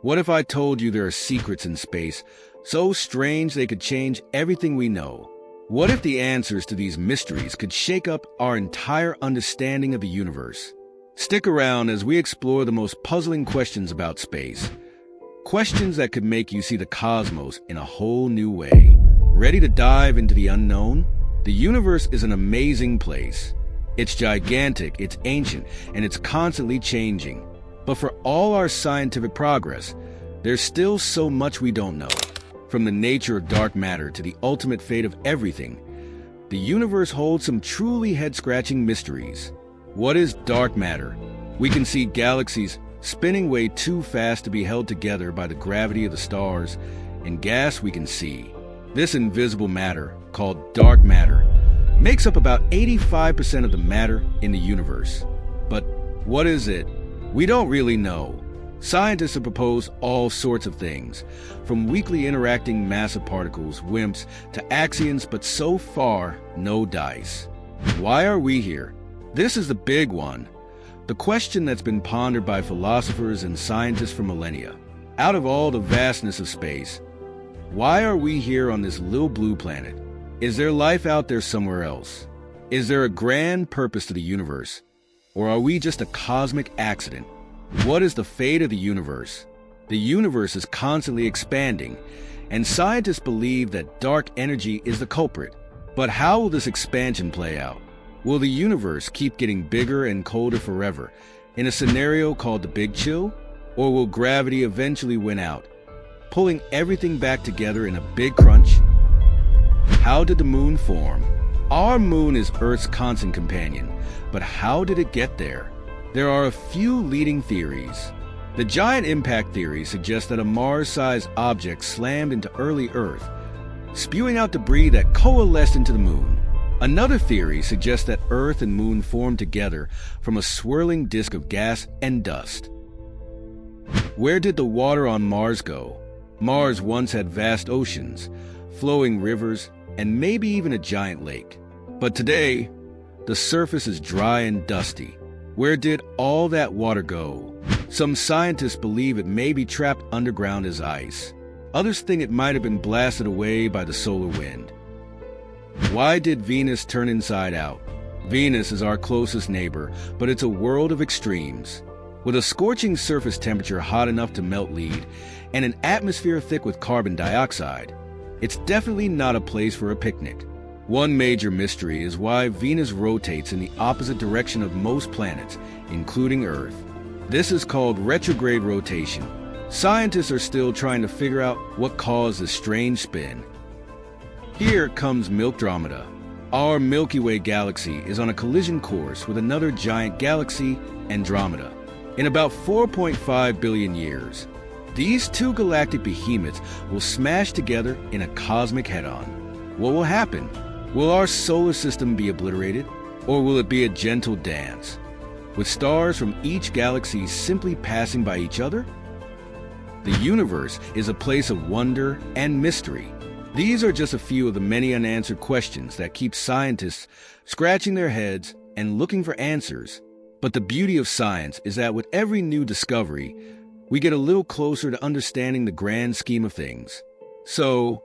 What if I told you there are secrets in space so strange they could change everything we know? What if the answers to these mysteries could shake up our entire understanding of the universe? Stick around as we explore the most puzzling questions about space. Questions that could make you see the cosmos in a whole new way. Ready to dive into the unknown? The universe is an amazing place. It's gigantic, it's ancient, and it's constantly changing. But for all our scientific progress, there's still so much we don't know. From the nature of dark matter to the ultimate fate of everything, the universe holds some truly head-scratching mysteries. What is dark matter? We can see galaxies spinning way too fast to be held together by the gravity of the stars, and gas we can see. This invisible matter, called dark matter, makes up about 85% of the matter in the universe. But what is it? We don't really know. Scientists have proposed all sorts of things, from weakly interacting massive particles, WIMPs, to axions, but so far, no dice. Why are we here? This is the big one. The question that's been pondered by philosophers and scientists for millennia. Out of all the vastness of space, why are we here on this little blue planet? Is there life out there somewhere else? Is there a grand purpose to the universe? Or are we just a cosmic accident? What is the fate of the universe? The universe is constantly expanding, and scientists believe that dark energy is the culprit. But how will this expansion play out? Will the universe keep getting bigger and colder forever, in a scenario called the Big Chill? Or will gravity eventually win out, pulling everything back together in a big crunch? How did the moon form? Our moon is Earth's constant companion, but how did it get there? There are a few leading theories. The giant impact theory suggests that a Mars-sized object slammed into early Earth, spewing out debris that coalesced into the moon. Another theory suggests that Earth and moon formed together from a swirling disk of gas and dust. Where did the water on Mars go? Mars once had vast oceans, flowing rivers, and maybe even a giant lake. But today, the surface is dry and dusty. Where did all that water go? Some scientists believe it may be trapped underground as ice. Others think it might have been blasted away by the solar wind. Why did Venus turn inside out? Venus is our closest neighbor, but it's a world of extremes. With a scorching surface temperature hot enough to melt lead and an atmosphere thick with carbon dioxide, it's definitely not a place for a picnic. One major mystery is why Venus rotates in the opposite direction of most planets, including Earth. This is called retrograde rotation. Scientists are still trying to figure out what caused this strange spin. Here comes Andromeda. Our Milky Way galaxy is on a collision course with another giant galaxy, Andromeda. In about 4.5 billion years, these two galactic behemoths will smash together in a cosmic head-on. What will happen? Will our solar system be obliterated, or will it be a gentle dance, with stars from each galaxy simply passing by each other? The universe is a place of wonder and mystery. These are just a few of the many unanswered questions that keep scientists scratching their heads and looking for answers. But the beauty of science is that with every new discovery, we get a little closer to understanding the grand scheme of things. So,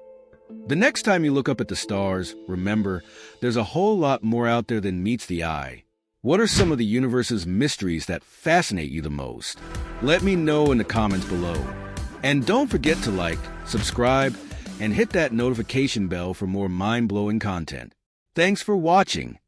the next time you look up at the stars, remember, there's a whole lot more out there than meets the eye. What are some of the universe's mysteries that fascinate you the most? Let me know in the comments below. And don't forget to like, subscribe, and hit that notification bell for more mind-blowing content. Thanks for watching.